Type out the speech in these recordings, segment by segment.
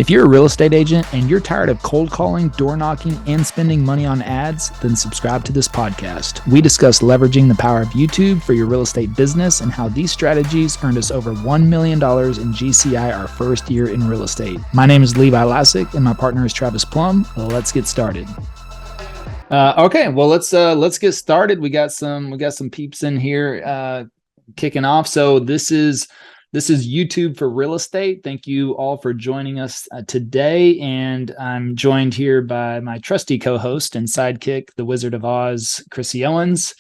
If you're a real estate agent and you're tired of cold calling, door knocking, and spending money on ads, then subscribe to this podcast. We discuss leveraging the power of YouTube for your real estate business and how these strategies earned us over $1 million in GCI our first year in real estate. My name is Levi Lascsak and my partner is Travis Plum. Let's get started. Okay, well let's get started. We got some peeps in here kicking off. So this is YouTube for real estate. Thank you all for joining us today. And I'm joined here by my trusty co-host and sidekick, the Wizard of Oz, Krissy Owens,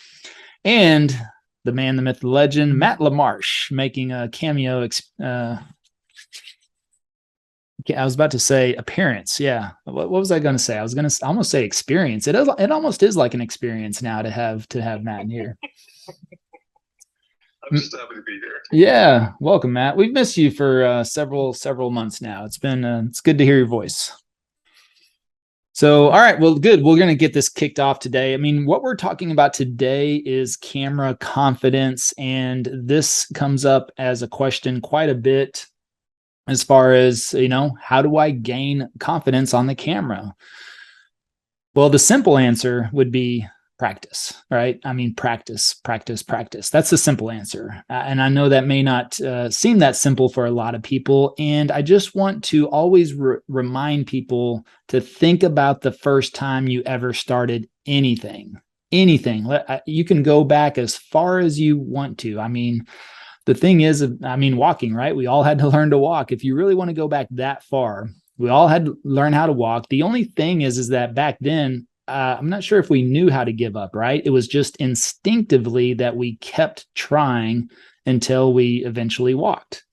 and the man, the myth, the legend, Matt LaMarsh, making a cameo. I was about to say appearance. Yeah. What was I going to say? I was going to almost say experience. It almost is like an experience now to have Matt in here. I'm just happy to be here. Yeah, welcome, Matt. We've missed you for several months now. It's good to hear your voice. So, all right, well, good. We're going to get this kicked off today. I mean, what we're talking about today is camera confidence, and this comes up as a question quite a bit as far as, how do I gain confidence on the camera? Well, the simple answer would be practice, right? I mean, practice. That's the simple answer. And I know that may not seem that simple for a lot of people. And I just want to always remind people to think about the first time you ever started anything. You can go back as far as you want to. I mean, the thing is, walking, right? We all had to learn to walk. If you really want to go back that far, we all had to learn how to walk. The only thing is that back then, I'm not sure if we knew how to give up, right? It was just instinctively that we kept trying until we eventually walked.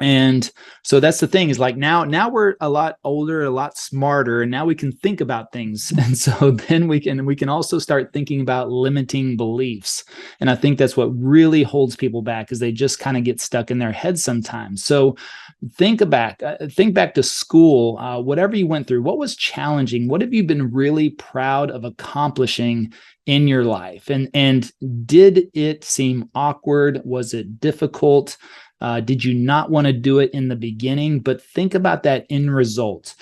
And so that's the thing is like now we're a lot older, a lot smarter, and now we can think about things. And so then we can also start thinking about limiting beliefs. And I think that's what really holds people back is they just kind of get stuck in their head sometimes. So think back to school, whatever you went through, what was challenging? What have you been really proud of accomplishing in your life? And did it seem awkward? Was it difficult? Did you not want to do it in the beginning? But think about that end result.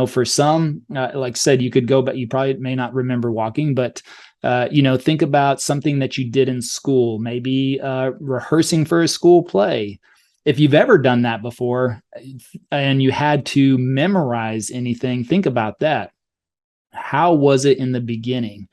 For some, like I said, you could go, but you probably may not remember walking, but think about something that you did in school, maybe rehearsing for a school play. If you've ever done that before and you had to memorize anything, think about that. How was it in the beginning?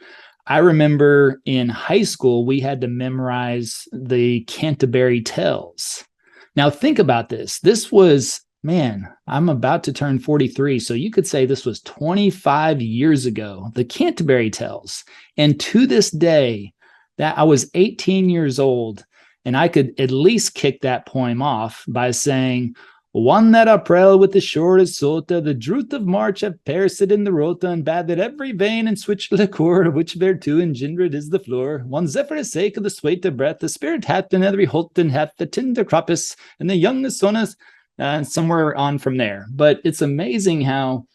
I remember in high school, we had to memorize the Canterbury Tales. Now think about this. This was, I'm about to turn 43. So you could say this was 25 years ago, the Canterbury Tales. And to this day, that I was 18 years old, and I could at least kick that poem off by saying, one that April with the shortest sota, the druth of March have perished in the rota, and bad that every vein and switch liquor, which thereto engendered is the floor. One zephyr sake of the swait of breath, the spirit hath been every holten hath the tinder cropis, and the youngest sonas, and somewhere on from there. But it's amazing how,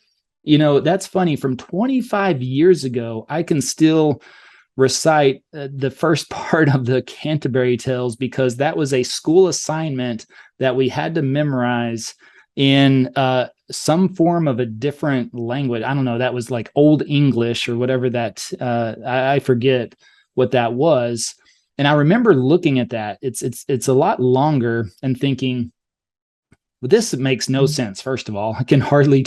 that's funny. From 25 years ago, I can still recite the first part of the Canterbury Tales because that was a school assignment that we had to memorize in some form of a different language. I don't know. That was like Old English or whatever that, I forget what that was. And I remember looking at that. It's a lot longer and thinking, well, this makes no sense. First of all, I can hardly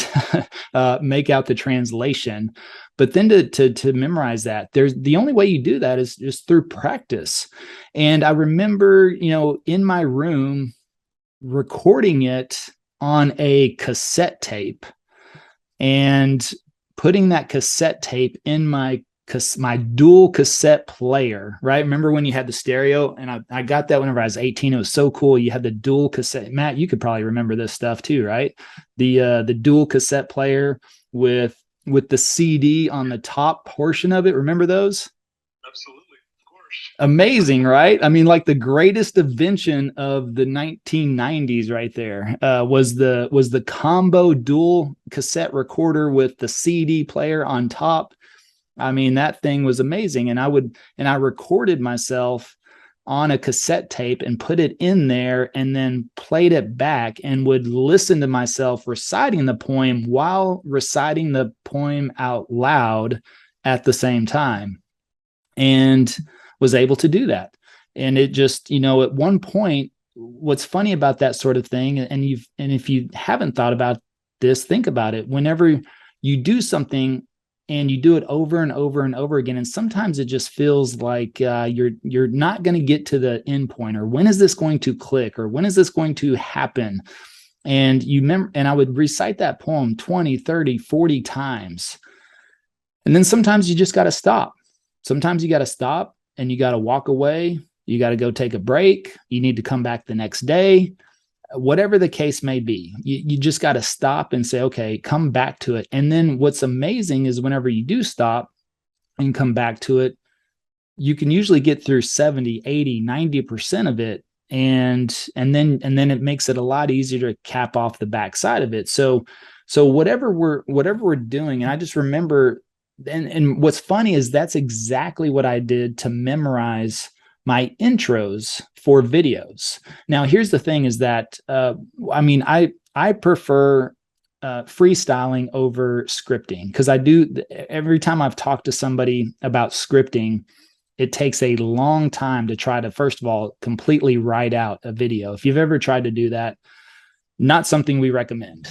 make out the translation, but then to memorize that, the only way you do that is just through practice. And I remember, in my room recording it on a cassette tape and putting that cassette tape in my dual cassette player, right? Remember when you had the stereo? And I got that whenever I was 18. It was so cool. You had the dual cassette. Matt, you could probably remember this stuff too, right? The dual cassette player with the CD on the top portion of it. Remember those? Absolutely, of course. Amazing, right? I mean, like the greatest invention of the 1990s right there was the combo dual cassette recorder with the CD player on top. I mean, that thing was amazing. And I recorded myself on a cassette tape and put it in there and then played it back and would listen to myself reciting the poem while reciting the poem out loud at the same time, and was able to do that. And it just, at one point, what's funny about that sort of thing, and if you haven't thought about this, think about it. Whenever you do something and you do it over and over and over again, and sometimes it just feels like you're not going to get to the end point, or when is this going to click, or when is this going to happen? And I would recite that poem 20, 30, 40 times. And then sometimes you just got to stop. Sometimes you got to stop and you got to walk away. You got to go take a break. You need to come back the next day. Whatever the case may be, you just got to stop and say, okay, come back to it. And then what's amazing is whenever you do stop and come back to it, you can usually get through 70, 80, 90% of it. And then it makes it a lot easier to cap off the backside of it. So whatever we're doing, and I just remember, and what's funny is that's exactly what I did to memorize my intros for videos. Now, here's the thing is that, I prefer freestyling over scripting, because every time I've talked to somebody about scripting, it takes a long time to try to, first of all, completely write out a video. If you've ever tried to do that, not something we recommend.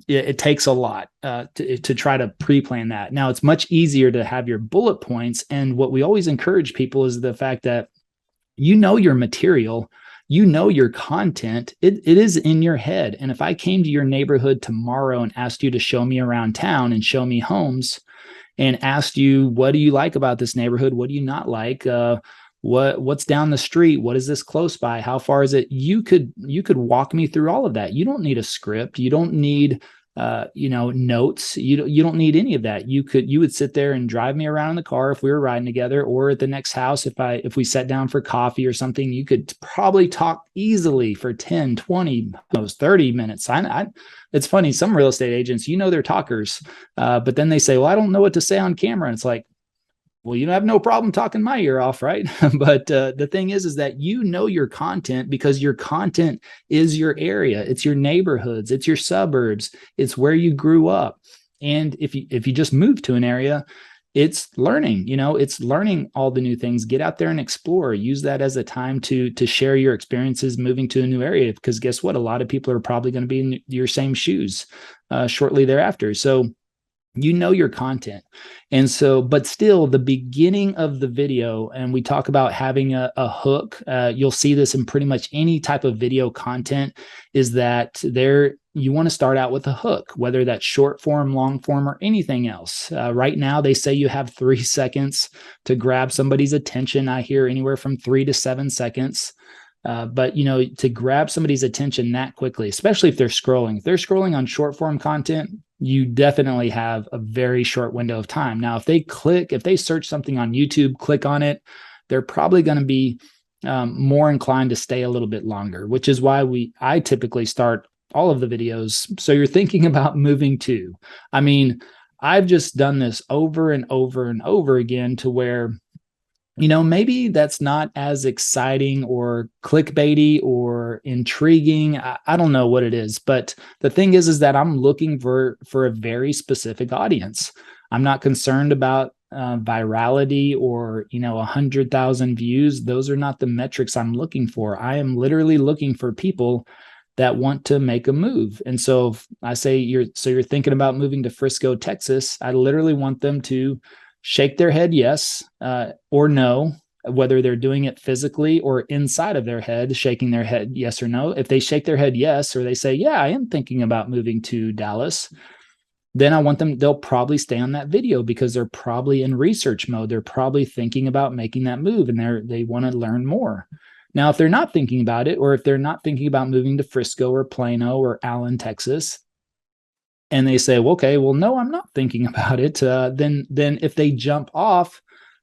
It takes a lot to try to pre-plan that. Now, it's much easier to have your bullet points. And what we always encourage people is the fact that your material, your content, it is in your head. And if I came to your neighborhood tomorrow and asked you to show me around town and show me homes, and asked you, what do you like about this neighborhood? What do you not like? What's down the street? What is this close by? How far is it? You could walk me through all of that. You don't need a script. You don't need notes. You don't need any of that. You would sit there and drive me around in the car if we were riding together, or at the next house, if we sat down for coffee or something. You could probably talk easily for 10, 20, almost 30 minutes. It's funny, some real estate agents, they're talkers, but then they say, well, I don't know what to say on camera. And it's like, well, you have no problem talking my ear off, right? But the thing is that your content, because your content is your area. It's your neighborhoods. It's your suburbs. It's where you grew up. And if you just move to an area, it's learning. It's learning all the new things. Get out there and explore. Use that as a time to share your experiences moving to a new area. Because guess what? A lot of people are probably going to be in your same shoes shortly thereafter. So your content. And so, but still the beginning of the video, and we talk about having a hook, you'll see this in pretty much any type of video content, is that you want to start out with a hook, whether that's short form, long form, or anything else. Right now, they say you have 3 seconds to grab somebody's attention. I hear anywhere from 3 to 7 seconds. But to grab somebody's attention that quickly, especially if they're scrolling on short form content, you definitely have a very short window of time. Now, if they search something on YouTube, click on it, they're probably going to be more inclined to stay a little bit longer, which is why I typically start all of the videos. So you're thinking about moving to, I've just done this over and over and over again to where, maybe that's not as exciting or clickbaity or intriguing. I don't know what it is, but the thing is that I'm looking for a very specific audience. I'm not concerned about virality or 100,000 views. Those are not the metrics I'm looking for. I am literally looking for people that want to make a move. And so if I say you're thinking about moving to Frisco, Texas, I literally want them to shake their head yes or no, whether they're doing it physically or inside of their head, shaking their head yes or no. If they shake their head yes, or they say, yeah, I am thinking about moving to Dallas, then I want them, they'll probably stay on that video because they're probably in research mode. They're probably thinking about making that move and they want to learn more. Now, if they're not thinking about it, or if they're not thinking about moving to Frisco or Plano or Allen, Texas, and they say, well, okay, well, no, I'm not thinking about it. Then if they jump off,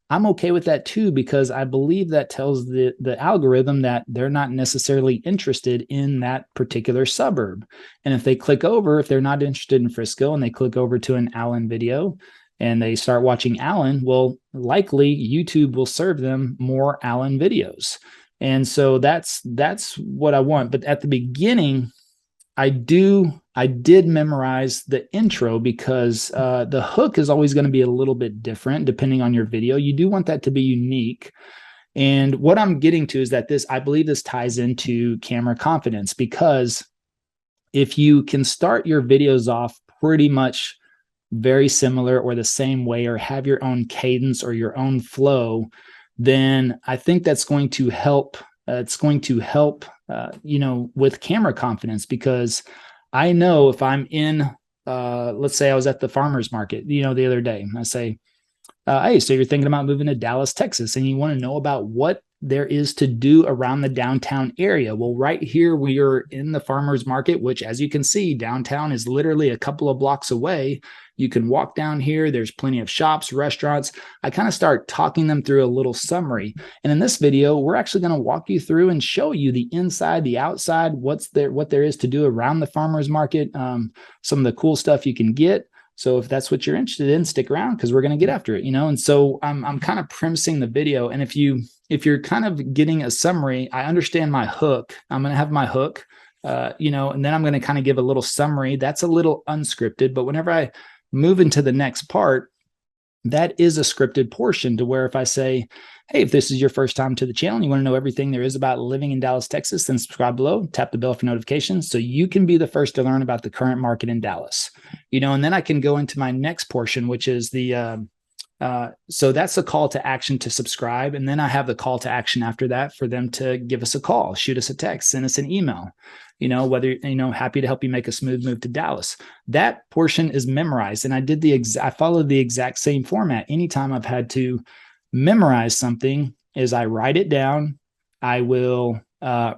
I'm okay with that too, because I believe that tells the algorithm that they're not necessarily interested in that particular suburb. And if they click over, if they're not interested in Frisco and they click over to an Allen video and they start watching Allen, well, likely YouTube will serve them more Allen videos. And so that's what I want. But at the beginning, I did memorize the intro because the hook is always going to be a little bit different depending on your video. You do want that to be unique. And what I'm getting to is that I believe this ties into camera confidence, because if you can start your videos off pretty much very similar or the same way, or have your own cadence or your own flow, then I think that's going to help. It's going to help, with camera confidence, because I know if I'm in, let's say I was at the farmer's market, the other day, I say, hey, so you're thinking about moving to Dallas, Texas, and you want to know about what there is to do around the downtown area. Well, right here, we are in the farmer's market, which, as you can see, downtown is literally a couple of blocks away. You can walk down here. There's plenty of shops, restaurants. I kind of start talking them through a little summary. And in this video, we're actually going to walk you through and show you the inside, the outside, what there is to do around the farmer's market, some of the cool stuff you can get. So if that's what you're interested in, stick around, because we're going to get after it, And so I'm kind of premising the video. And if you're kind of getting a summary, I understand my hook. I'm going to have my hook, and then I'm going to kind of give a little summary. That's a little unscripted, but whenever I move into the next part, that is a scripted portion, to where if I say, hey, if this is your first time to the channel and you want to know everything there is about living in Dallas, Texas, then subscribe below, tap the bell for notifications so you can be the first to learn about the current market in Dallas. And then I can go into my next portion, which is so that's a call to action to subscribe. And then I have the call to action after that for them to give us a call, shoot us a text, send us an email, whether, happy to help you make a smooth move to Dallas. That portion is memorized. And I followed the exact same format. Anytime I've had to memorize something, is I write it down. I will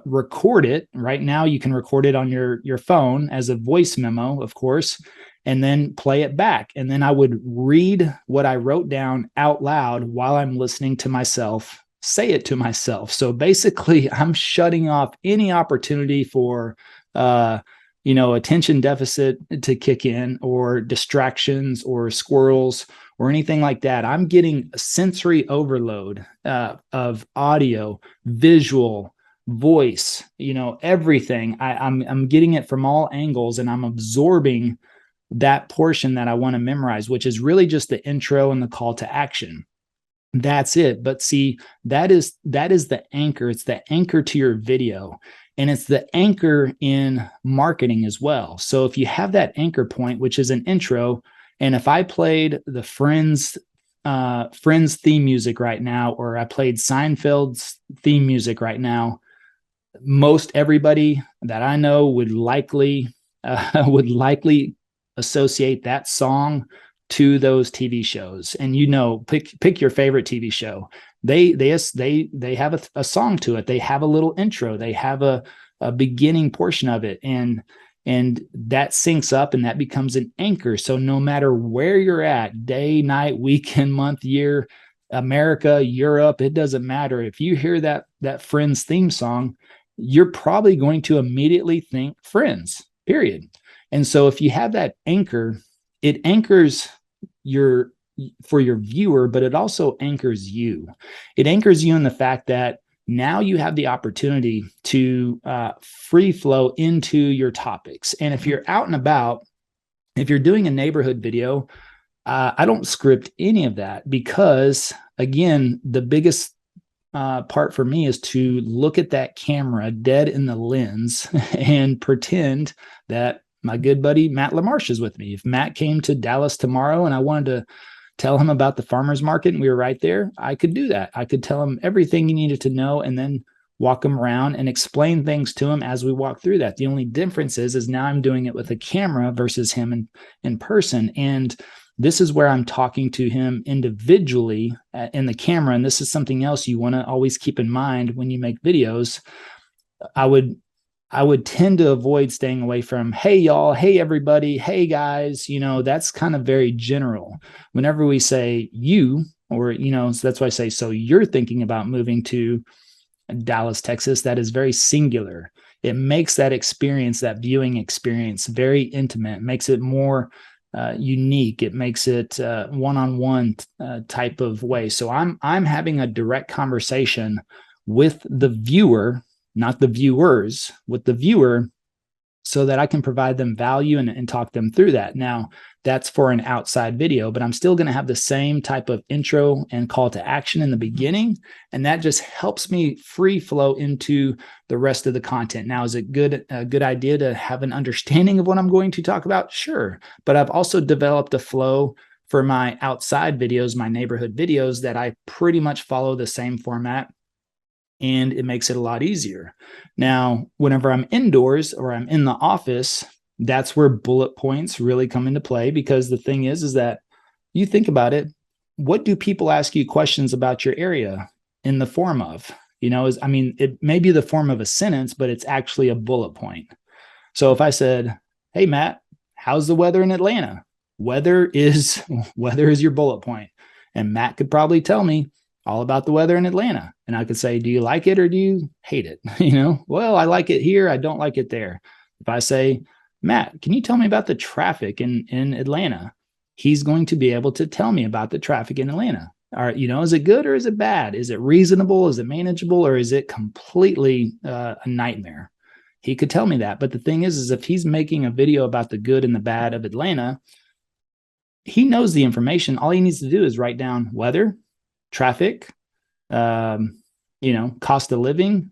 record it. Right now, you can record it on your phone as a voice memo, of course, and then play it back. And then I would read what I wrote down out loud while I'm listening to myself say it to myself. So basically, I'm shutting off any opportunity for attention deficit to kick in, or distractions or squirrels or anything like that. I'm getting a sensory overload of audio, visual, voice, everything. I'm getting it from all angles, and I'm absorbing that portion that I want to memorize, which is really just the intro and the call to action. That's it. But see, that is the anchor. It's the anchor to your video, and it's the anchor in marketing as well. So if you have that anchor point, which is an intro, and if I played the Friends theme music right now, or I played Seinfeld's theme music right now, most everybody that I know would likely associate that song to those TV shows. And pick your favorite TV show. They have a song to it. They have a little intro. They have a beginning portion of it, and that syncs up, and that becomes an anchor. So no matter where you're at, day, night, weekend, month, year, America, Europe, it doesn't matter. If you hear that Friends theme song, you're probably going to immediately think Friends, period. And so if you have that anchor, it anchors for your viewer, but it also anchors you. It anchors you in the fact that now you have the opportunity to free flow into your topics. And if you're out and about, if you're doing a neighborhood video, I don't script any of that, because, again, the biggest part for me is to look at that camera dead in the lens and pretend that my good buddy Matt LaMarsh is with me. If Matt came to Dallas tomorrow and I wanted to tell him about the farmer's market and we were right there, I could do that. I could tell him everything he needed to know, and then walk him around and explain things to him as we walk through that. The only difference is now I'm doing it with a camera versus him in person. And this is where I'm talking to him individually in the camera. And this is something else you want to always keep in mind when you make videos. I would tend to avoid staying away from, hey, y'all, hey, everybody, hey, guys. That's kind of very general. Whenever we say you, or, so that's why I say, so you're thinking about moving to Dallas, Texas, that is very singular. It makes that experience, that viewing experience, very intimate, makes it more unique. It makes it one-on-one type of way. So I'm having a direct conversation with the viewer, not the viewers, with the viewer, so that I can provide them value and talk them through that. Now, that's for an outside video, but I'm still going to have the same type of intro and call to action in the beginning. And that just helps me free flow into the rest of the content. Now, is it a good idea to have an understanding of what I'm going to talk about? Sure. But I've also developed a flow for my outside videos, my neighborhood videos, that I pretty much follow the same format, and it makes it a lot easier. Now, whenever I'm indoors or I'm in the office, that's where bullet points really come into play, because the thing is that you think about it, what do people ask you questions about your area in the form of? It may be the form of a sentence, but it's actually a bullet point. So if I said, hey, Matt, how's the weather in Atlanta? Weather is your bullet point. And Matt could probably tell me all about the weather in Atlanta. And I could say, do you like it or do you hate it? Well, I like it here. I don't like it there. If I say, Matt, can you tell me about the traffic in Atlanta? He's going to be able to tell me about the traffic in Atlanta. All right, is it good or is it bad? Is it reasonable? Is it manageable? Or is it completely a nightmare? He could tell me that. But the thing is if he's making a video about the good and the bad of Atlanta, he knows the information. All he needs to do is write down weather, traffic, cost of living,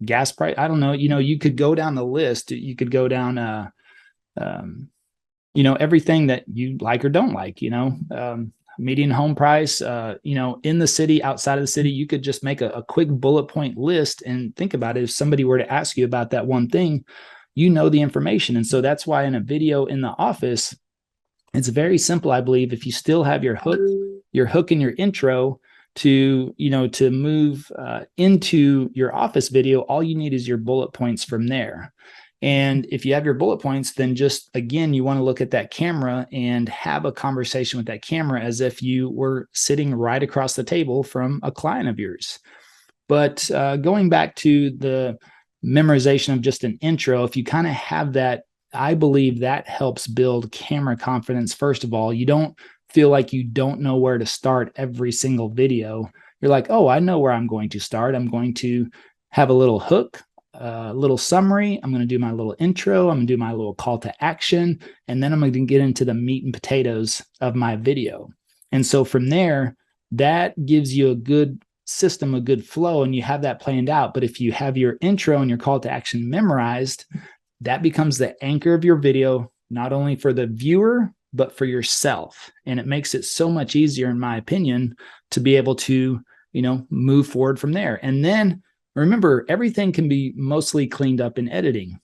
gas price. I don't know. You could go down the list. You could go down, everything that you like or don't like, median home price, in the city, outside of the city. You could just make a quick bullet point list and think about it. If somebody were to ask you about that one thing, the information. And so that's why in a video in the office, it's very simple, I believe, if you still have your hook and your intro to move into your office video, all you need is your bullet points from there. And if you have your bullet points, then just, again, you want to look at that camera and have a conversation with that camera as if you were sitting right across the table from a client of yours. But going back to the memorization of just an intro, if you kind of have that, I believe that helps build camera confidence. First of all, you don't feel like you don't know where to start every single video. You're like, oh, I know where I'm going to start. I'm going to have a little hook, a little summary. I'm going to do my little intro. I'm going to do my little call to action. And then I'm going to get into the meat and potatoes of my video. And so from there, that gives you a good system, a good flow, and you have that planned out. But if you have your intro and your call to action memorized, that becomes the anchor of your video, not only for the viewer, but for yourself. And it makes it so much easier, in my opinion, to be able to, move forward from there. And then remember, everything can be mostly cleaned up in editing.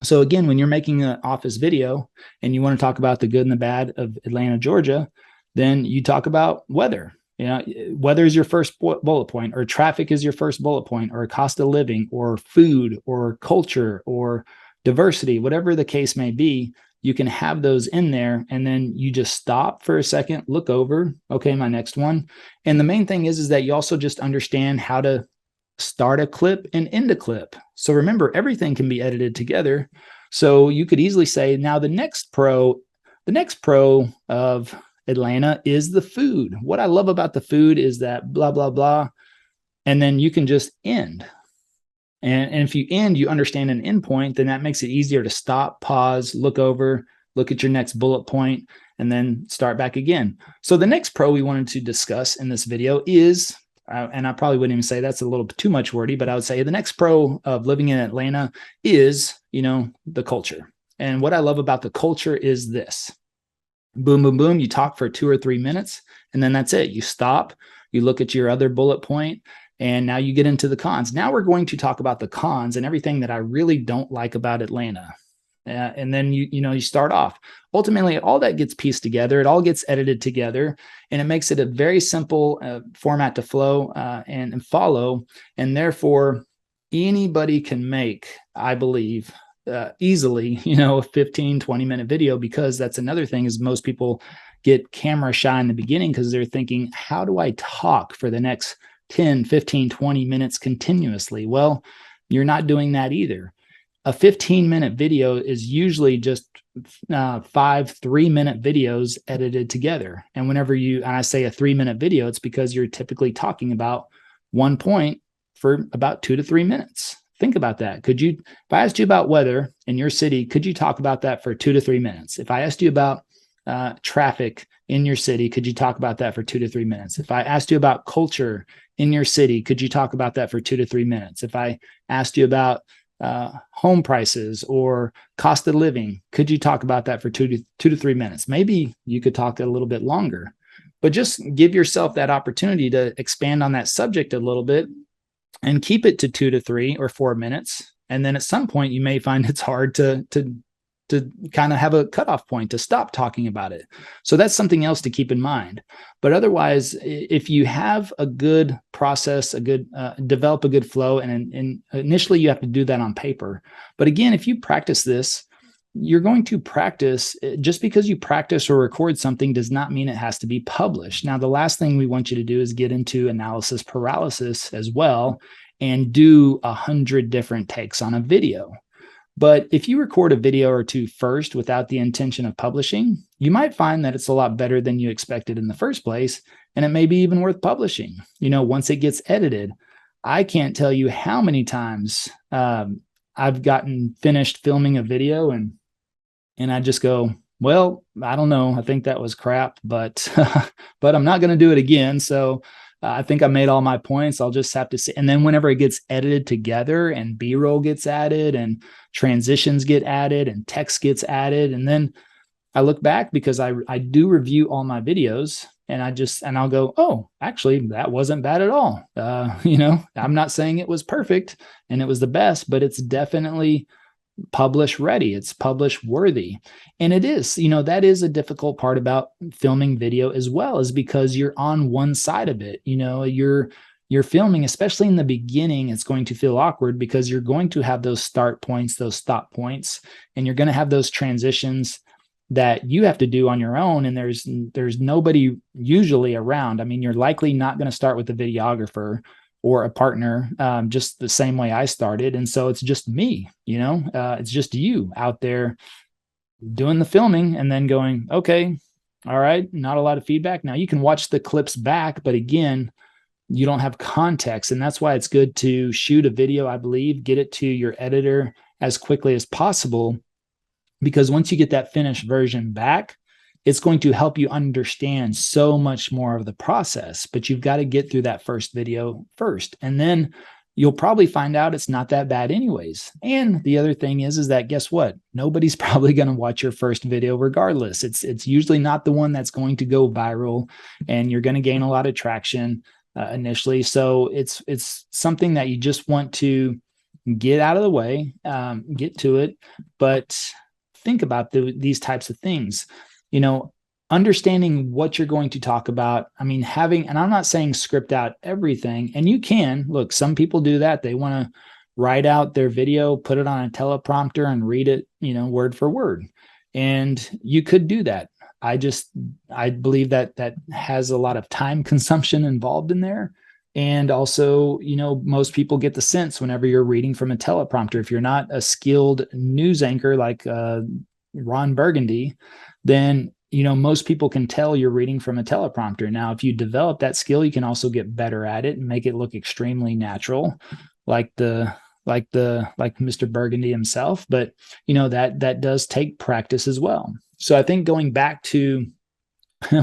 So again, when you're making an office video and you want to talk about the good and the bad of Atlanta, Georgia, then you talk about weather. Weather is your first bullet point, or traffic is your first bullet point, or cost of living, or food, or culture, or diversity, whatever the case may be. You can have those in there, and then you just stop for a second, look over, okay, my next one. And the main thing is that you also just understand how to start a clip and end a clip. So remember, everything can be edited together. So you could easily say, now the next pro of Atlanta is the food. What I love about the food is that blah, blah, blah. And then you can just end. And if you end, you understand an end point, then that makes it easier to stop, pause, look over, look at your next bullet point, and then start back again. So the next pro we wanted to discuss in this video is, and I probably wouldn't even say that's a little too much wordy, but I would say the next pro of living in Atlanta is, the culture. And what I love about the culture is this. Boom, boom, boom. You talk for 2 or 3 minutes, and then that's it. You stop, you look at your other bullet point, and now you get into the cons. Now we're going to talk about the cons and everything that I really don't like about Atlanta. And then you start off. Ultimately, all that gets pieced together. It all gets edited together, and it makes it a very simple format to flow and follow. And therefore, anybody can make, I believe, easily, a 15, 20-minute video, because that's another thing is most people get camera shy in the beginning because they're thinking, how do I talk for the next 10, 15, 20 minutes continuously? Well, you're not doing that either. A 15-minute video is usually just 5 3-minute videos edited together. And whenever and I say a 3-minute video, it's because you're typically talking about one point for about 2 to 3 minutes. Think about that. If I asked you about weather in your city, could you talk about that for 2 to 3 minutes? If I asked you about traffic in your city, could you talk about that for 2 to 3 minutes? If I asked you about culture in your city, could you talk about that for 2 to 3 minutes? If I asked you about home prices or cost of living, could you talk about that for 2 to 3 minutes? Maybe you could talk a little bit longer, but just give yourself that opportunity to expand on that subject a little bit and keep it to 2 to 3 or 4 minutes. And then at some point you may find it's hard to kind of have a cutoff point to stop talking about it. So that's something else to keep in mind. But otherwise, if you have a good process, develop a good flow, and initially you have to do that on paper. But again, if you practice this, you're going to practice. Just because you practice or record something does not mean it has to be published. Now, the last thing we want you to do is get into analysis paralysis as well and do 100 different takes on a video. But if you record a video or two first without the intention of publishing, you might find that it's a lot better than you expected in the first place, and it may be even worth publishing. Once it gets edited, I can't tell you how many times I've gotten finished filming a video and I just go, well, I don't know. I think that was crap, but but I'm not going to do it again. So I think I made all my points. I'll just have to see. And then whenever it gets edited together and B-roll gets added and transitions get added and text gets added, and then I look back because I do review all my videos and I'll go, oh, actually, that wasn't bad at all. I'm not saying it was perfect and it was the best, but it's definitely publish ready. It's publish worthy. And it is, that is a difficult part about filming video as well, is because you're on one side of it. You're filming, especially in the beginning, it's going to feel awkward because you're going to have those start points, those stop points, and you're going to have those transitions that you have to do on your own. And there's nobody usually around. I mean, you're likely not going to start with a videographer or a partner, just the same way I started. And so it's just me, it's just you out there doing the filming and then going, okay, all right, not a lot of feedback. Now you can watch the clips back, but again, you don't have context. And that's why it's good to shoot a video, I believe, get it to your editor as quickly as possible, because once you get that finished version back, it's going to help you understand so much more of the process. But you've got to get through that first video first, and then you'll probably find out it's not that bad anyways. And the other thing is that, guess what? Nobody's probably going to watch your first video regardless. It's usually not the one that's going to go viral, and you're going to gain a lot of traction initially. So it's something that you just want to get out of the way, get to it. But think about these types of things. Understanding what you're going to talk about. I mean, and I'm not saying script out everything, and you can look, some people do that. They want to write out their video, put it on a teleprompter and read it, word for word. And you could do that. I believe that has a lot of time consumption involved in there. And also, most people get the sense whenever you're reading from a teleprompter. If you're not a skilled news anchor like Ron Burgundy, then most people can tell you're reading from a teleprompter. Now, if you develop that skill, you can also get better at it and make it look extremely natural, like Mr. Burgundy himself. But that does take practice as well. So I think going back to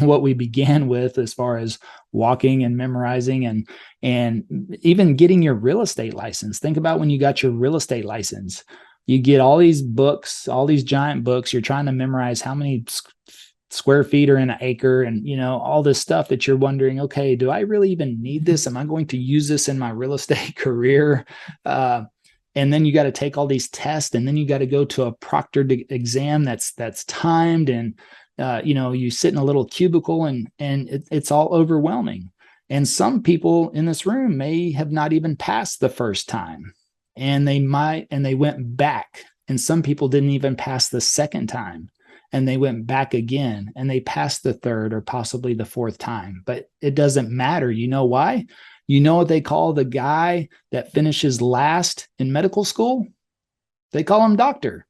what we began with as far as walking and memorizing and even getting your real estate license. Think about when you got your real estate license. You get all these books, all these giant books. You're trying to memorize how many square feet are in an acre and, all this stuff that you're wondering, okay, do I really even need this? Am I going to use this in my real estate career? And then you got to take all these tests, and then you got to go to a proctored exam that's timed, and you sit in a little cubicle, and it's all overwhelming. And some people in this room may have not even passed the first time, and they went back. And some people didn't even pass the second time, and they went back again, and they passed the third or possibly the fourth time. But it doesn't matter. You know why? You know what they call the guy that finishes last in medical school? They call him doctor.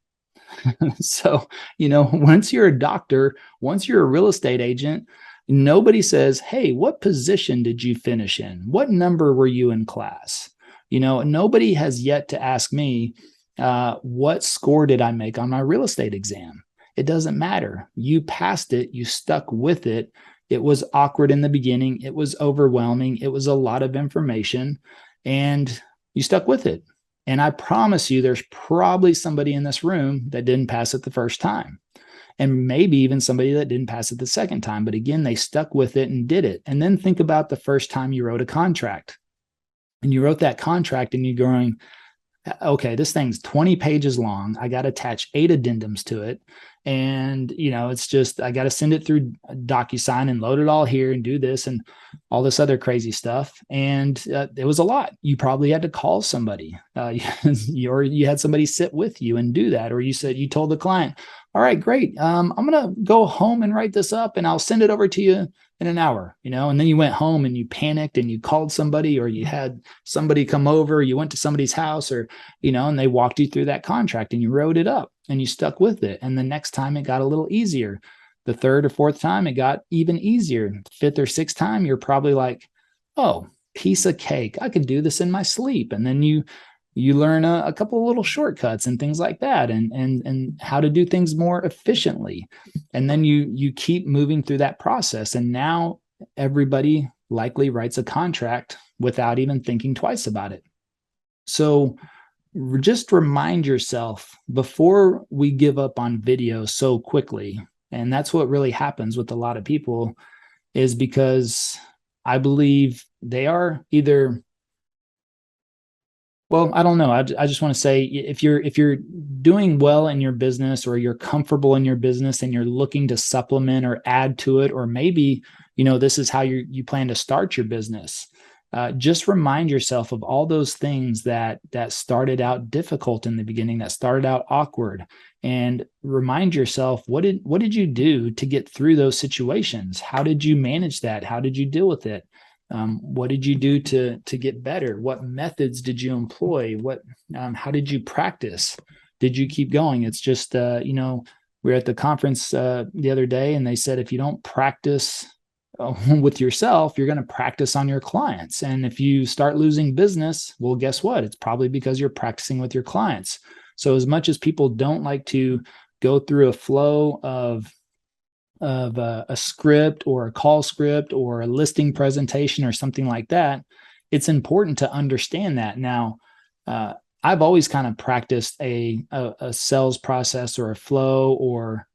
So, once you're a doctor, once you're a real estate agent, nobody says, hey, what position did you finish in? What number were you in class? Nobody has yet to ask me, what score did I make on my real estate exam? It doesn't matter. You passed it. You stuck with it. It was awkward in the beginning. It was overwhelming. It was a lot of information, and you stuck with it. And I promise you, there's probably somebody in this room that didn't pass it the first time, and maybe even somebody that didn't pass it the second time. But again, they stuck with it and did it. And then think about the first time you wrote a contract, and you wrote that contract and you're going, okay, this thing's 20 pages long. I got to attach 8 addendums to it. And, it's just, I got to send it through DocuSign and load it all here and do this and all this other crazy stuff. And it was a lot. You probably had to call somebody, or you had somebody sit with you and do that. Or you told the client, all right, great. I'm going to go home and write this up and I'll send it over to you in an hour, and then you went home and you panicked and you called somebody, or you had somebody come over, you went to somebody's house, or, and they walked you through that contract and you wrote it up and you stuck with it. And the next time it got a little easier. The third or fourth time it got even easier. Fifth or sixth time, you're probably like, oh, piece of cake. I could do this in my sleep. And then you learn a couple of little shortcuts and things like that, and how to do things more efficiently. And then you keep moving through that process. And now everybody likely writes a contract without even thinking twice about it. So just remind yourself before we give up on video so quickly. And that's what really happens with a lot of people, is because I believe they are either, well, I don't know. I just want to say, if you're doing well in your business, or you're comfortable in your business and you're looking to supplement or add to it, or maybe, this is how you plan to start your business, just remind yourself of all those things that started out difficult in the beginning, that started out awkward, and remind yourself, what did you do to get through those situations? How did you manage that? How did you deal with it? What did you do to get better? What methods did you employ? How did you practice? Did you keep going? It's just, we were at the conference the other day, and they said, if you don't practice with yourself, you're going to practice on your clients. And if you start losing business, well, guess what? It's probably because you're practicing with your clients. So as much as people don't like to go through a flow of a script or a call script or a listing presentation or something like that, it's important to understand that. Now, I've always kind of practiced a sales process or a flow, or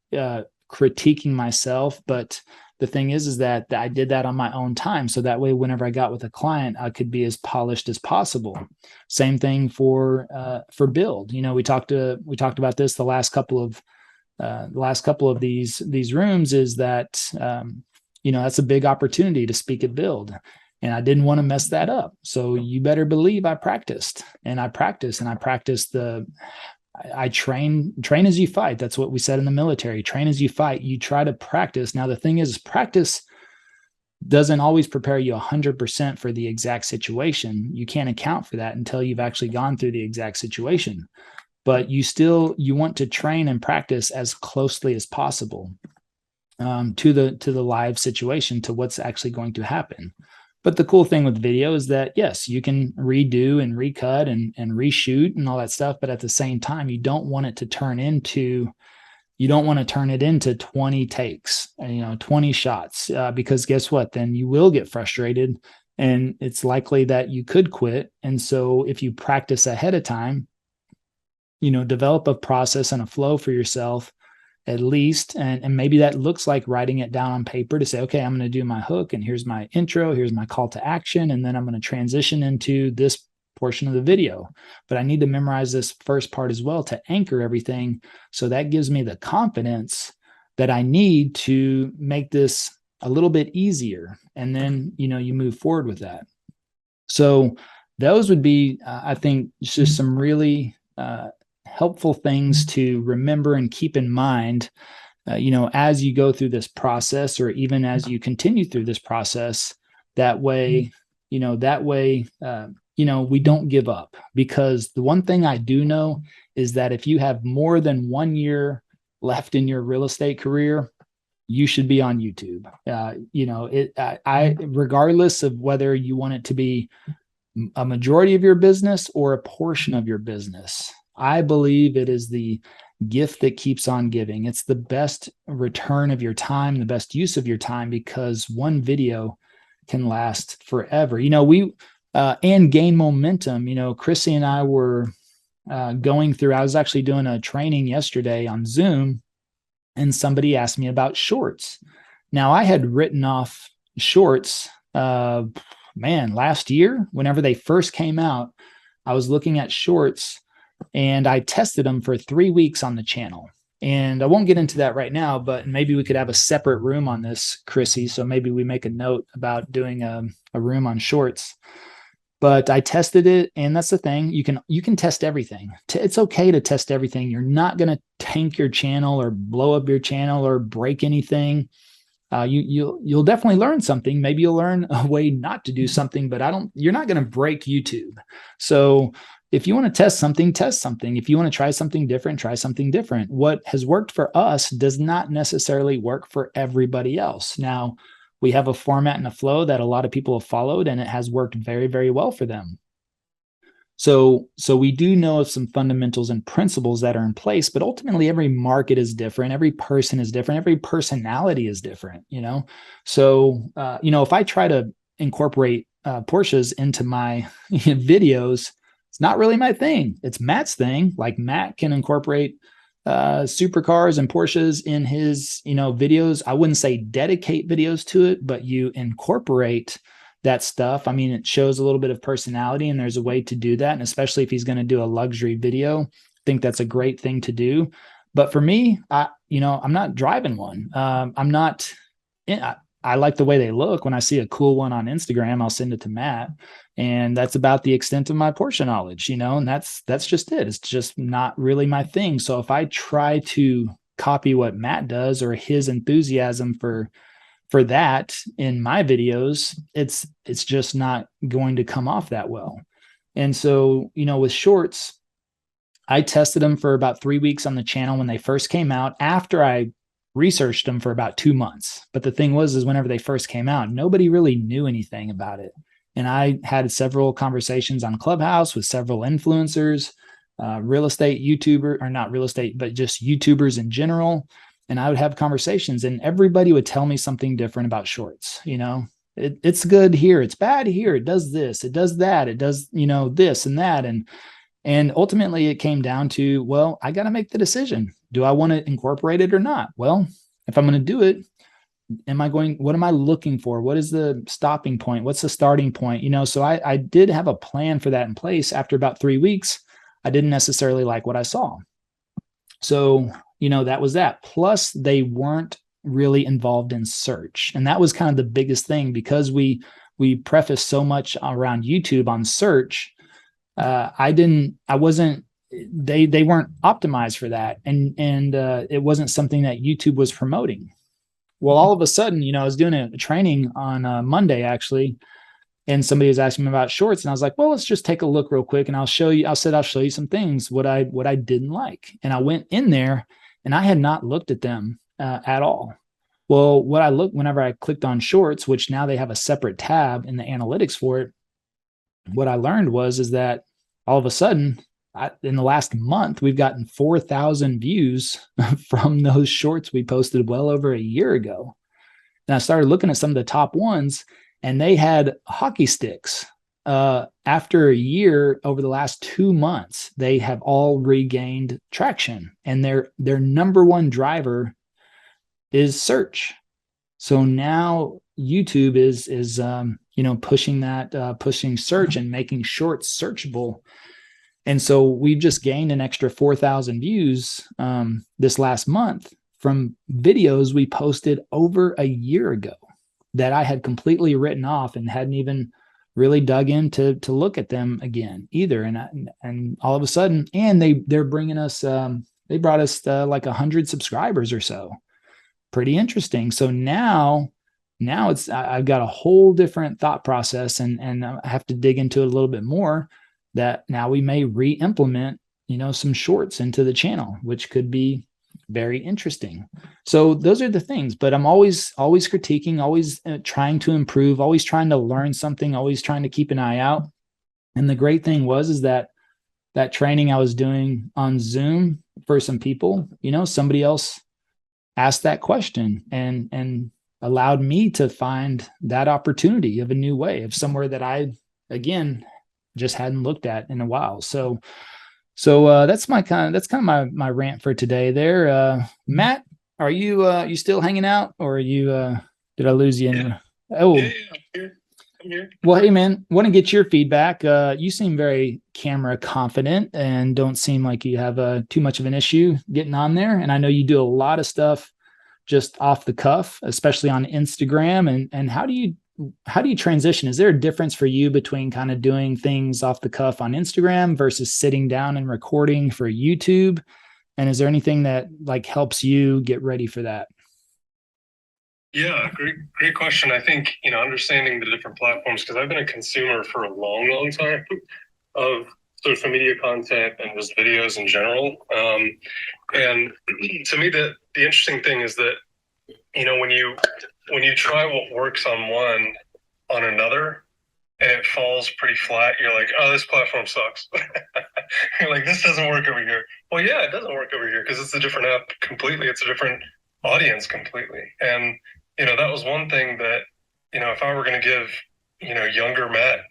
critiquing myself. But the thing is that I did that on my own time. So that way, whenever I got with a client, I could be as polished as possible. Same thing for build. We talked about this the last couple of these rooms, is that, that's a big opportunity to speak at Build. And I didn't want to mess that up. So you better believe I practiced and I practiced I train as you fight. That's what we said in the military. Train as you fight. You try to practice. Now, the thing is, practice doesn't always prepare you 100% for the exact situation. You can't account for that until you've actually gone through the exact situation. But you want to train and practice as closely as possible to the live situation, to what's actually going to happen. But the cool thing with video is that, yes, you can redo and recut and reshoot and all that stuff. But at the same time, you don't want it to turn into 20 takes, 20 shots, because guess what? Then you will get frustrated, and it's likely that you could quit. And so if you practice ahead of time, develop a process and a flow for yourself, at least. And maybe that looks like writing it down on paper to say, okay, I'm going to do my hook, and here's my intro, here's my call to action, and then I'm going to transition into this portion of the video. But I need to memorize this first part as well to anchor everything. So that gives me the confidence that I need to make this a little bit easier. And then, you move forward with that. So those would be, I think, just some really helpful things to remember and keep in mind, as you go through this process, or even as you continue through this process. That way, we don't give up. Because the one thing I do know is that if you have more than 1 year left in your real estate career, you should be on YouTube. Regardless of whether you want it to be a majority of your business or a portion of your business. I believe it is the gift that keeps on giving. It's the best return of your time, the best use of your time, because one video can last forever. And gain momentum. Krissy and I were going through, I was actually doing a training yesterday on Zoom, and somebody asked me about shorts. Now, I had written off shorts, last year, whenever they first came out. I was looking at shorts and I tested them for 3 weeks on the channel. And I won't get into that right now, but maybe we could have a separate room on this, Krissy. So maybe we make a note about doing a room on shorts. But I tested it, and that's the thing. You can test everything. It's okay to test everything. You're not going to tank your channel or blow up your channel or break anything. You'll definitely learn something. Maybe you'll learn a way not to do something, but you're not going to break YouTube. So if you want to test something, test something. If you want to try something different, try something different. What has worked for us does not necessarily work for everybody else. Now, we have a format and a flow that a lot of people have followed, and it has worked very, very well for them. So we do know of some fundamentals and principles that are in place, but ultimately every market is different. Every person is different. Every personality is different, So, if I try to incorporate Porsches into my videos, it's not really my thing. It's Matt's thing. Like, Matt can incorporate supercars and Porsches in his, videos. I wouldn't say dedicate videos to it, but you incorporate that stuff. I mean, it shows a little bit of personality, and there's a way to do that. And especially if he's going to do a luxury video, I think that's a great thing to do. But for me, I'm not driving one. I like the way they look. When I see a cool one on Instagram, I'll send it to Matt. And that's about the extent of my Porsche knowledge, and that's just it. It's just not really my thing. So if I try to copy what Matt does or his enthusiasm for that in my videos, it's just not going to come off that well. And so, with shorts, I tested them for about 3 weeks on the channel when they first came out, after I researched them for about 2 months. But the thing was, whenever they first came out, nobody really knew anything about it. And I had several conversations on Clubhouse with several influencers, real estate YouTuber, or not real estate, but just YouTubers in general. And I would have conversations, and everybody would tell me something different about shorts. It's good here, it's bad here, it does this, it does that, it does, this and that. And ultimately it came down to, well, I got to make the decision. Do I want to incorporate it or not? Well, if I'm going to do it, what am I looking for? What is the stopping point? What's the starting point? So I did have a plan for that in place. After about 3 weeks, I didn't necessarily like what I saw. So, that was that. Plus, they weren't really involved in search. And that was kind of the biggest thing, because we preface so much around YouTube on search. They weren't optimized for that. And it wasn't something that YouTube was promoting. Well, all of a sudden, I was doing a training on Monday, actually, and somebody was asking me about shorts, and I was like, well, let's just take a look real quick, and I'll show you some things, what I didn't like. And I went in there, and I had not looked at them at all. Well, whenever I clicked on shorts, which now they have a separate tab in the analytics for it, what I learned is that all of a sudden, in the last month, we've gotten 4,000 views from those shorts we posted well over a year ago. And I started looking at some of the top ones, and they had hockey sticks. After a year, over the last 2 months, they have all regained traction, and their number one driver is search. So now YouTube is pushing search and making shorts searchable. And so we've just gained an extra 4,000 views this last month from videos we posted over a year ago that I had completely written off and hadn't even really dug in to look at them again either. And all of a sudden, and they're bringing us, they brought us like 100 subscribers or so. Pretty interesting. So now I've got a whole different thought process, and I have to dig into it a little bit more, that now we may re-implement, some shorts into the channel, which could be very interesting. So those are the things, but I'm always critiquing, always trying to improve, always trying to learn something, always trying to keep an eye out. And the great thing is that training I was doing on Zoom for some people, somebody else asked that question and allowed me to find that opportunity of a new way, of somewhere that I, again, just hadn't looked at in a while. So that's kind of my rant for today there. Matt, are you still hanging out, or are you did I lose you? Yeah. Oh, Yeah, I'm here. well, hey man, want to get your feedback. You seem very camera confident and don't seem like you have too much of an issue getting on there. And I know you do a lot of stuff just off the cuff, especially on Instagram. And how do you transition? Is there a difference for you between kind of doing things off the cuff on Instagram versus sitting down and recording for YouTube? And is there anything that like helps you get ready for that? Yeah, great question. I think, understanding the different platforms, because I've been a consumer for a long time of social media content and just videos in general. And to me, the interesting thing is that, when you try what works on one on another and it falls pretty flat, you're like, oh, this platform sucks. You're like, this doesn't work over here. Well, yeah, it doesn't work over here because it's a different app completely. It's a different audience completely. And, that was one thing that, if I were going to give, younger Matt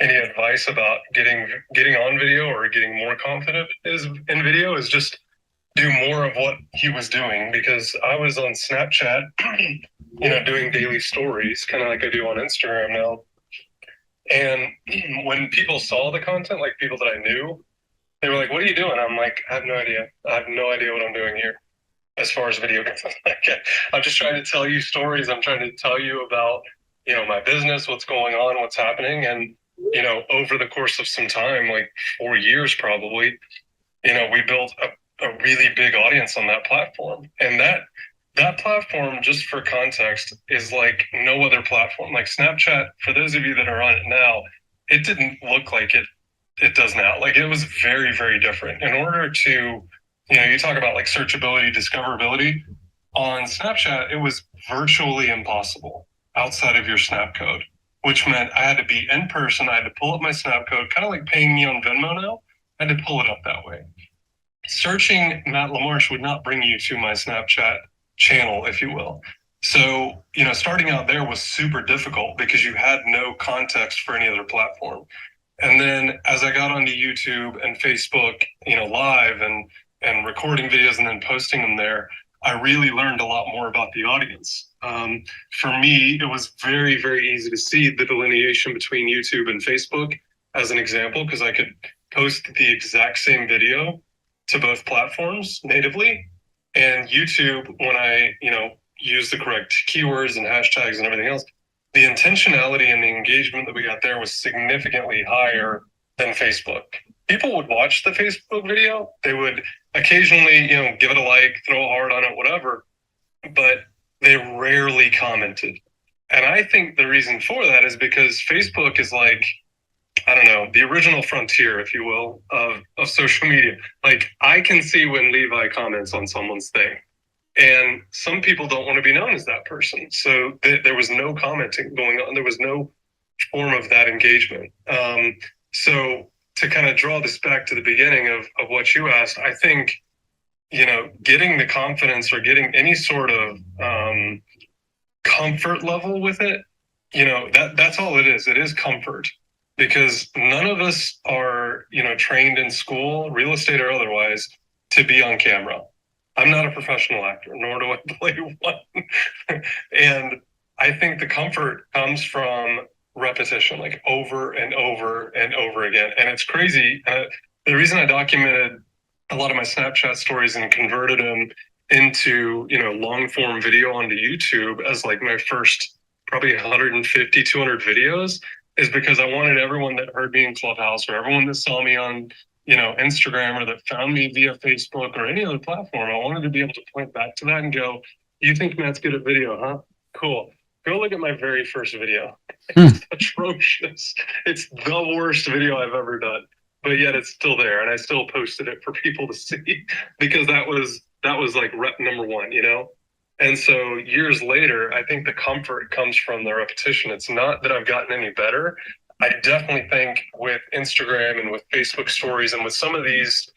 any advice about getting on video or getting more confident in video, is just do more of what he was doing, because I was on Snapchat, doing daily stories, kind of like I do on Instagram now. And when people saw the content, like people that I knew, they were like, what are you doing? I'm like, I have no idea. I have no idea what I'm doing here as far as video goes. I'm just trying to tell you stories. I'm trying to tell you about, my business, what's going on, what's happening. And, over the course of some time, like 4 years probably, we built a really big audience on that platform. And that platform, just for context, is like no other platform. Like Snapchat, for those of you that are on it now, it didn't look like it does now. Like it was very, very different. In order to, you talk about like searchability, discoverability, on Snapchat, it was virtually impossible outside of your Snap code, which meant I had to be in person. I had to pull up my Snap code, kind of like paying me on Venmo now. I had to pull it up that way. Searching Matt LaMarsh would not bring you to my Snapchat channel, if you will. So, starting out there was super difficult because you had no context for any other platform. And then as I got onto YouTube and Facebook, live and recording videos and then posting them there, I really learned a lot more about the audience. For me, it was very, very easy to see the delineation between YouTube and Facebook as an example, because I could post the exact same video to both platforms natively. And YouTube, when I, use the correct keywords and hashtags and everything else, the intentionality and the engagement that we got there was significantly higher than Facebook. People would watch the Facebook video. They would occasionally, give it a like, throw a heart on it, whatever, but they rarely commented. And I think the reason for that is because Facebook is like, I don't know, the original frontier, if you will, of social media. Like I can see when Levi comments on someone's thing, and some people don't want to be known as that person. So there was no commenting going on. There was no form of that engagement. So to kind of draw this back to the beginning of what you asked, I think, getting the confidence or getting any sort of comfort level with it, that's all it is. It is comfort, because none of us are, trained in school, real estate or otherwise, to be on camera. I'm not a professional actor, nor do I play one. And I think the comfort comes from repetition, like over and over and over again. And it's crazy. The reason I documented a lot of my Snapchat stories and converted them into, long form video onto YouTube as like my first probably 150, 200 videos, is because I wanted everyone that heard me in Clubhouse, or everyone that saw me on, Instagram, or that found me via Facebook or any other platform, I wanted to be able to point back to that and go, you think Matt's good at video, huh? Cool. Go look at my very first video. It's atrocious. It's the worst video I've ever done, but yet it's still there. And I still posted it for people to see, because that was like rep number one, And so years later, I think the comfort comes from the repetition. It's not that I've gotten any better. I definitely think with Instagram and with Facebook stories and with some of these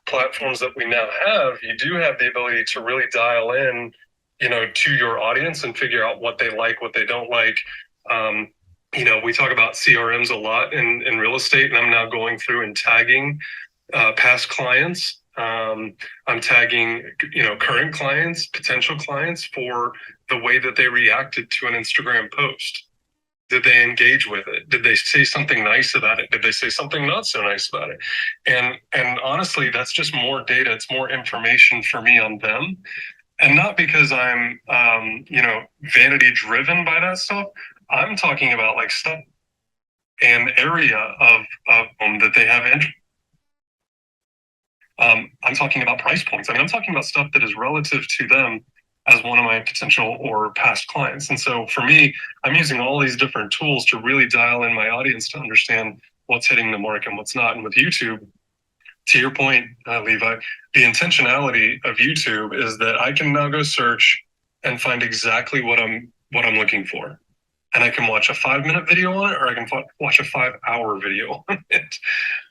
platforms that we now have, you do have the ability to really dial in, to your audience and figure out what they like, what they don't like. We talk about CRMs a lot in real estate, and I'm now going through and tagging past clients. I'm tagging, current clients, potential clients for the way that they reacted to an Instagram post. Did they engage with it? Did they say something nice about it? Did they say something not so nice about it? And honestly, that's just more data. It's more information for me on them. And not because I'm, vanity driven by that stuff. I'm talking about like stuff and area of that they have interest. I'm talking about price points. I mean, I'm talking about stuff that is relative to them as one of my potential or past clients. And so for me, I'm using all these different tools to really dial in my audience to understand what's hitting the mark and what's not. And with YouTube, to your point, Levi, the intentionality of YouTube is that I can now go search and find exactly what I'm looking for. And I can watch a 5-minute video on it, or I can watch a 5-hour video on it.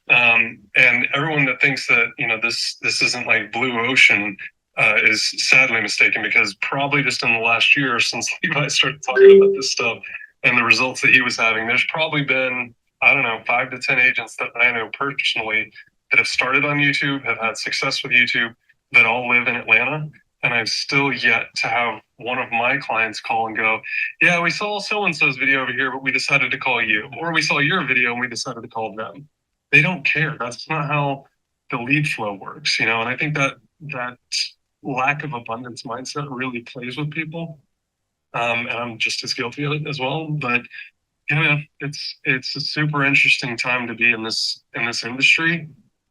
And everyone that thinks that, this isn't like blue ocean is sadly mistaken, because probably just in the last year since Levi started talking about this stuff and the results that he was having, there's probably been, I don't know, 5 to 10 agents that I know personally that have started on YouTube, have had success with YouTube, that all live in Atlanta. And I've still yet to have one of my clients call and go, yeah, we saw so-and-so's video over here, but we decided to call you. Or we saw your video and we decided to call them. They don't care. That's not how the lead flow works, And I think that lack of abundance mindset really plays with people. And I'm just as guilty of it as well. But it's a super interesting time to be in this industry.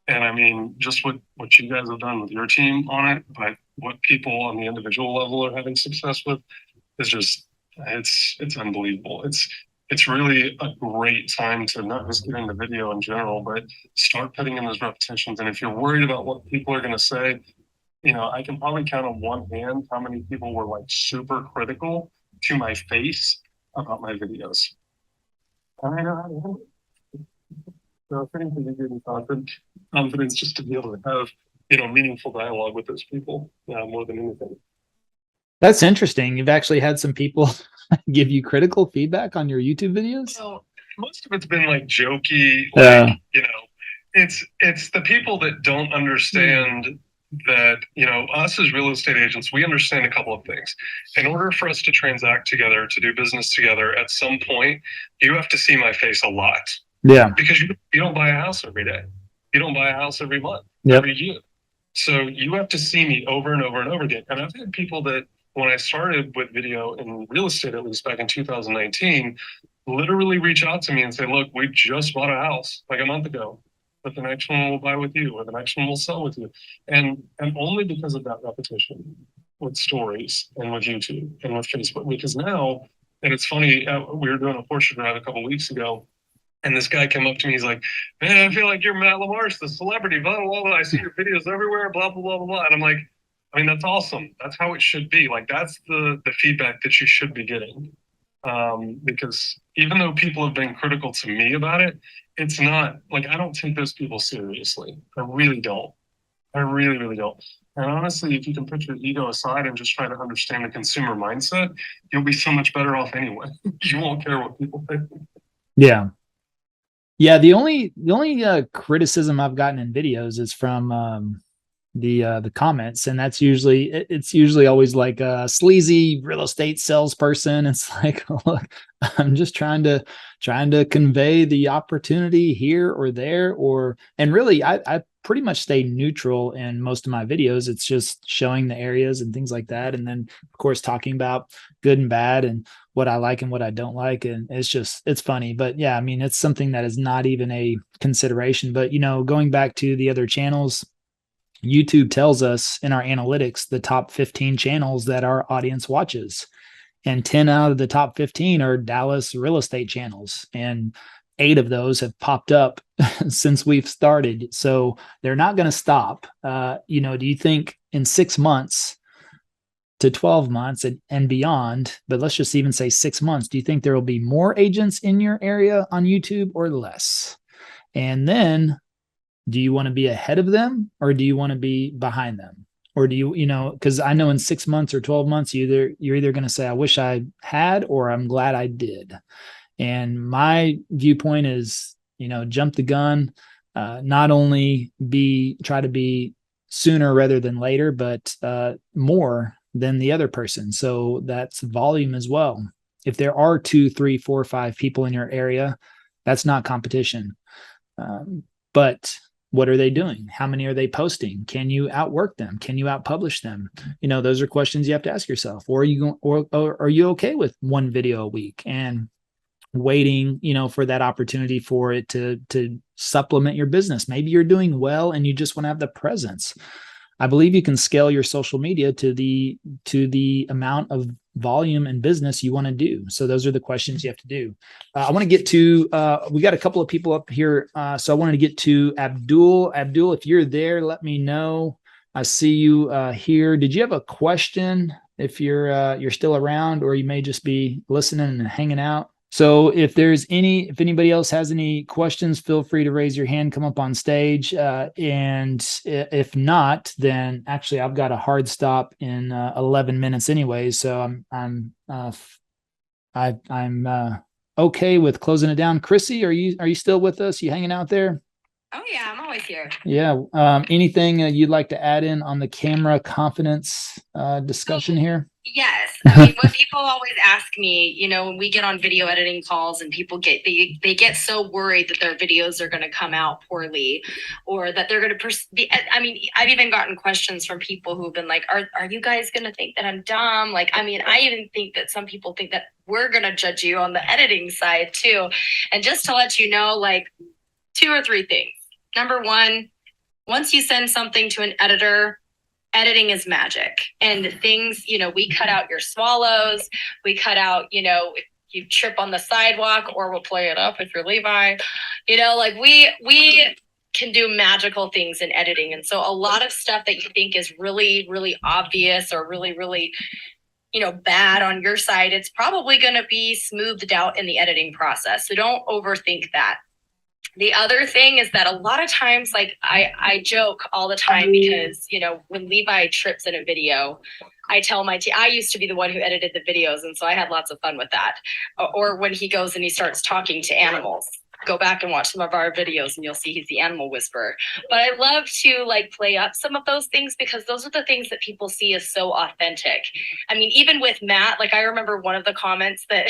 And I mean, just what you guys have done with your team on it, but what people on the individual level are having success with is just, it's unbelievable. It's really a great time to not just get into video in general, but start putting in those repetitions. And if you're worried about what people are going to say, I can probably count on one hand how many people were like super critical to my face about my videos. And I know how to handle it. So if anything, you give me confidence just to be able to have, meaningful dialogue with those people more than anything. That's interesting. You've actually had some people give you critical feedback on your YouTube videos? So most of it's been like jokey, like, it's the people that don't understand that, us as real estate agents, we understand a couple of things. In order for us to transact together, to do business together, at some point, you have to see my face a lot. Yeah. Because you don't buy a house every day. You don't buy a house every month, every year. So you have to see me over and over and over again. And I've had people that, when I started with video in real estate, at least back in 2019, literally reach out to me and say, look, we just bought a house like a month ago, but the next one we'll buy with you, or the next one we'll sell with you. And only because of that repetition with stories and with YouTube and with Facebook, because now, and it's funny, we were doing a portrait drive a couple of weeks ago, and this guy came up to me, he's like, man, I feel like you're Matt LaMarsh, the celebrity, blah, blah, blah. I see your videos everywhere, blah, blah, blah, blah, blah. And I'm like, I mean, that's awesome. That's how it should be. Like, that's the feedback that you should be getting. Because even though people have been critical to me about it, it's not, like, I don't take those people seriously. I really don't. I really, really don't. And honestly, if you can put your ego aside and just try to understand the consumer mindset, you'll be so much better off anyway. You won't care what people think. Yeah. Yeah, the only criticism I've gotten in videos is from the comments, and that's usually always like a sleazy real estate salesperson. It's like, look, I'm just trying to convey the opportunity here or there, and really I pretty much stay neutral in most of my videos. It's just showing the areas and things like that, and then of course talking about good and bad and what I like and what I don't like. And it's funny, but yeah, I mean, it's something that is not even a consideration. But going back to the other channels, YouTube tells us in our analytics the top 15 channels that our audience watches, and 10 out of the top 15 are Dallas real estate channels, and 8 of those have popped up since we've started. So they're not going to stop. Do you think in 6 months to 12 months and beyond, but let's just even say 6 months, do you think there will be more agents in your area on YouTube or less? And then do you want to be ahead of them or do you want to be behind them? Or do you, because I know in 6 months or 12 months, you're either going to say, I wish I had, or I'm glad I did. And my viewpoint is, jump the gun, not only try to be sooner rather than later, but more than the other person. So that's volume as well. If there are 2, 3, 4, 5 people in your area, that's not competition. But what are they doing? How many are they posting? Can you outwork them? Can you outpublish them? Those are questions you have to ask yourself. Or are you okay with one video a week and waiting, for that opportunity for it to supplement your business? Maybe you're doing well and you just want to have the presence. I believe you can scale your social media to the amount of volume and business you want to do. So those are the questions you have to do. I want to get to, we got a couple of people up here. So I wanted to get to Abdul. Abdul, if you're there, let me know. I see you here. Did you have a question? If you're still around, or you may just be listening and hanging out. So if anybody else has any questions, feel free to raise your hand, come up on stage. And if not, then actually I've got a hard stop in 11 minutes anyway. So I'm okay with closing it down. Krissy, are you still with us? You hanging out there? Oh yeah, I'm always here. Yeah. Anything you'd like to add in on the camera confidence discussion here? Yes. I mean, what people always ask me, when we get on video editing calls and people they get so worried that their videos are going to come out poorly, or that they're going to I mean, I've even gotten questions from people who've been like, are you guys going to think that I'm dumb? Like, I mean, I even think that some people think that we're going to judge you on the editing side too. And just to let you know, like 2 or 3 things. Number one, once you send something to an editor, editing is magic. And things, we cut out your swallows, we cut out, if you trip on the sidewalk, or we'll play it up if you're Levi, like we can do magical things in editing. And so a lot of stuff that you think is really, really obvious or really, really, bad on your side, it's probably going to be smoothed out in the editing process. So don't overthink that. The other thing is that a lot of times, like I joke all the time because, when Levi trips in a video, I tell my team, I used to be the one who edited the videos. And so I had lots of fun with that. Or when he goes and he starts talking to animals, go back and watch some of our videos and you'll see he's the animal whisperer. But I love to play up some of those things because those are the things that people see as so authentic. I mean, even with Matt, I remember one of the comments that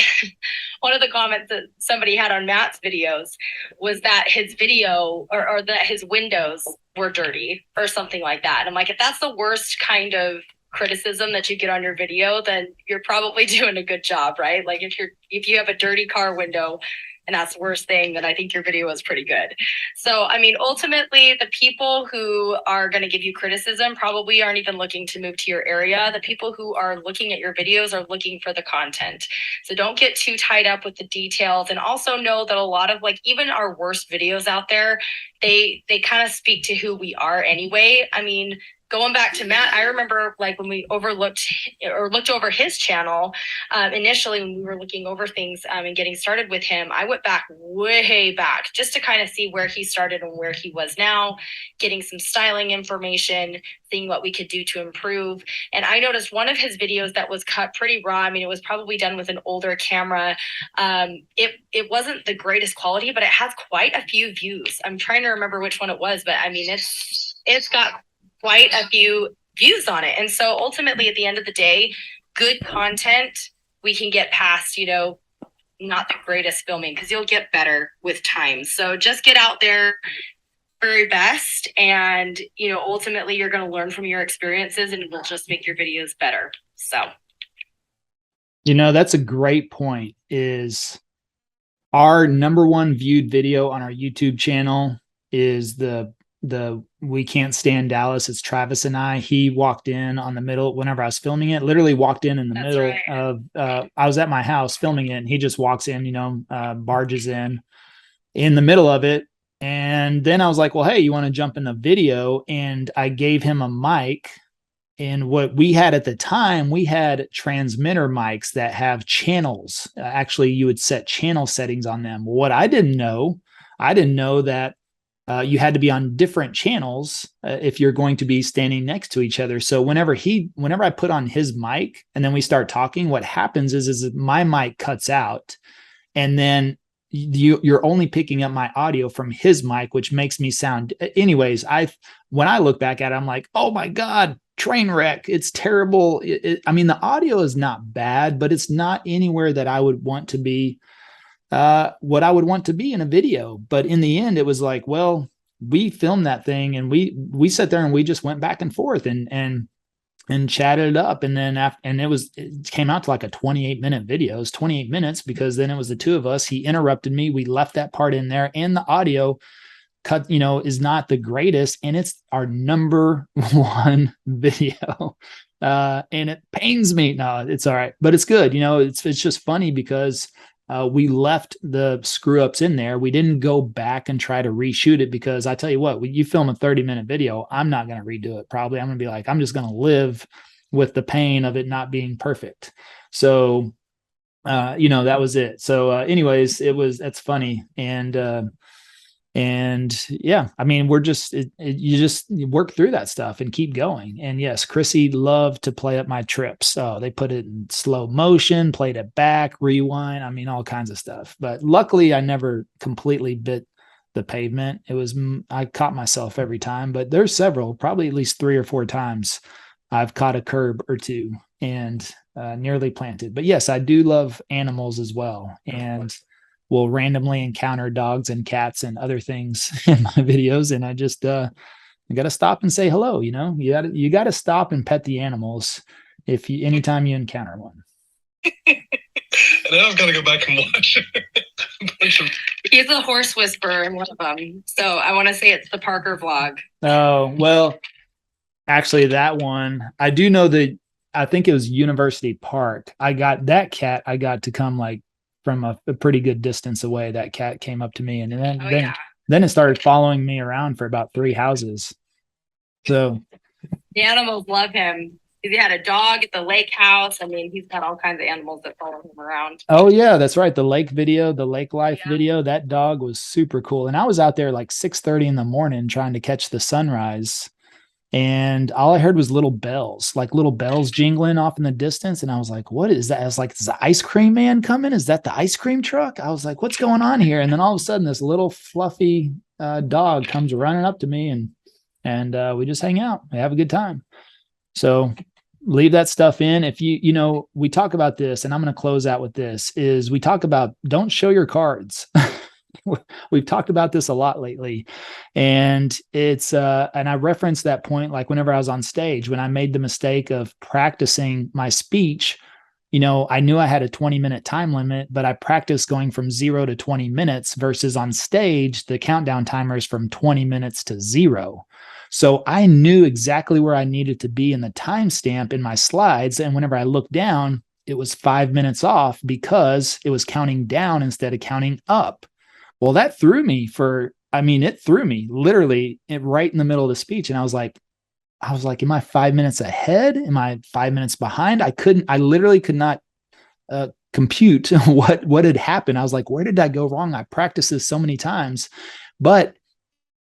somebody had on Matt's videos was that his video or that his windows were dirty or something like that. And I'm like, if that's the worst kind of criticism that you get on your video, then you're probably doing a good job, right? Like if you have a dirty car window and that's the worst thing, then I think your video is pretty good. So, I mean, ultimately, the people who are going to give you criticism probably aren't even looking to move to your area. The people who are looking at your videos are looking for the content. So don't get too tied up with the details. And also know that a lot of even our worst videos out there, they kind of speak to who we are anyway. I mean, going back to Matt, I remember when we looked over his channel initially when we were looking over things and getting started with him. I went back way back just to kind of see where he started and where he was now, getting some styling information, seeing what we could do to improve. And I noticed one of his videos that was cut pretty raw. I mean, it was probably done with an older camera. It wasn't the greatest quality, but it has quite a few views. I'm trying to remember which one it was, but I mean, it's got quite a few views on it. And so ultimately, at the end of the day, good content, we can get past, not the greatest filming, because you'll get better with time. So just get out there very best. And, ultimately you're going to learn from your experiences and it will just make your videos better. So, that's a great point. Is our number one viewed video on our YouTube channel is the We Can't Stand Dallas. It's Travis and I. He walked in on the middle whenever I was filming it, literally walked in the That's middle right. of, I was at my house filming it and he just walks in, barges in the middle of it. And then I was like, well, hey, you want to jump in the video? And I gave him a mic what we had at the time, we had transmitter mics that have channels. Actually, you would set channel settings on them. What I didn't know that you had to be on different channels if you're going to be standing next to each other. So whenever I put on his mic and then we start talking, what happens is my mic cuts out, and then you're only picking up my audio from his mic, which makes me sound. Anyways, when I look back at it, I'm like, oh my God, train wreck. It's terrible. I mean, the audio is not bad, but it's not anywhere that I would want to be. What I would want to be in a video. But in the end, it was like, well, we filmed that thing and we sat there and we just went back and forth and chatted it up. And then it came out to like a 28-minute video. It was 28 minutes because then it was the two of us. He interrupted me. We left that part in there, and the audio cut, is not the greatest. And it's our number one video. And it pains me. No, it's all right, but it's good. It's just funny because we left the screw ups in there. We didn't go back and try to reshoot it because I tell you what, when you film a 30-minute video, I'm not going to redo it. Probably I'm going to be like, I'm just going to live with the pain of it not being perfect. So, that was it. So anyways, that's funny. And yeah, I mean, you just work through that stuff and keep going. And yes, Krissy loved to play up my trips. So they put it in slow motion, played it back, rewind. I mean, all kinds of stuff. But luckily I never completely bit the pavement. I caught myself every time, but there's several, probably at least 3 or 4 times I've caught a curb or two and nearly planted. But yes, I do love animals as well. And will randomly encounter dogs and cats and other things in my videos. And I just, I got to stop and say hello. You got to stop and pet the animals anytime you encounter one. And then I've got to go back and watch. He's a horse whisperer in one of them. So I want to say it's the Parker vlog. Oh, well, actually that one, I do know I think it was University Park. I got to come like from a pretty good distance away. That cat came up to me, and then it started following me around for about 3 houses. So the animals love him. He had a dog at the lake house. I mean, he's got all kinds of animals that follow him around. Oh yeah, that's right. The lake life video. That dog was super cool. And I was out there like 6:30 in the morning trying to catch the sunrise. And all I heard was little bells jingling off in the distance. And I was like, what is that? I was like, is the ice cream man coming? Is that the ice cream truck? I was like, what's going on here? And then all of a sudden this little fluffy dog comes running up to me and we just hang out. We have a good time. So leave that stuff in. If we talk about this, and I'm going to close out with this, is we talk about don't show your cards. We've talked about this a lot lately, and it's and I referenced that point like whenever I was on stage, when I made the mistake of practicing my speech. I knew I had a 20-minute time limit, but I practiced going from 0 to 20 minutes versus on stage, the countdown timer is from 20 minutes to 0. So I knew exactly where I needed to be in the timestamp in my slides. And whenever I looked down, it was 5 minutes off because it was counting down instead of counting up. Well, that threw me it threw me literally right in the middle of the speech. And I was like, am I 5 minutes ahead? Am I 5 minutes behind? I literally could not compute what had happened. I was like, where did I go wrong? I practiced this so many times, but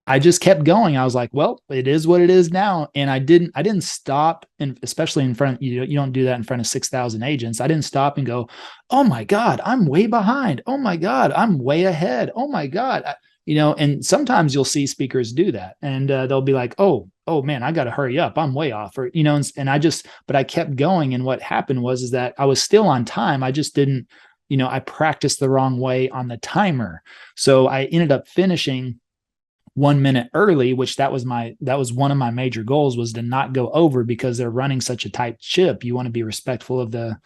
I just kept going. I was like, well, it is what it is now. And I didn't stop. And especially in front, you don't do that in front of 6,000 agents. I didn't stop and go, oh my God, I'm way behind. Oh my God, I'm way ahead. Oh my God. And sometimes you'll see speakers do that and they'll be like, oh man, I got to hurry up. I'm way off. Or, but I kept going. And what happened was that I was still on time. I just didn't, I practiced the wrong way on the timer. So I ended up finishing 1 minute early, which that was one of my major goals, was to not go over, because they're running such a tight ship. You want to be respectful of the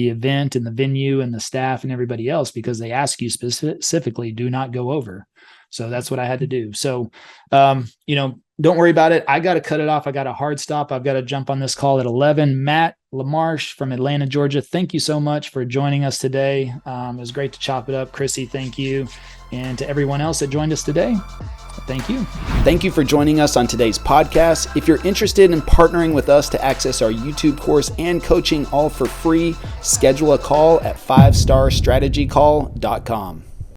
event and the venue and the staff and everybody else, because they ask you specifically, do not go over. So that's what I had to do. So, don't worry about it. I got to cut it off. I got a hard stop. I've got to jump on this call at 11. Matt LaMarsh from Atlanta, Georgia, thank you so much for joining us today. It was great to chop it up. Krissy, thank you. And to everyone else that joined us today, Thank you. Thank you for joining us on today's podcast. If you're interested in partnering with us to access our YouTube course and coaching all for free, schedule a call at 5starstrategycall.com.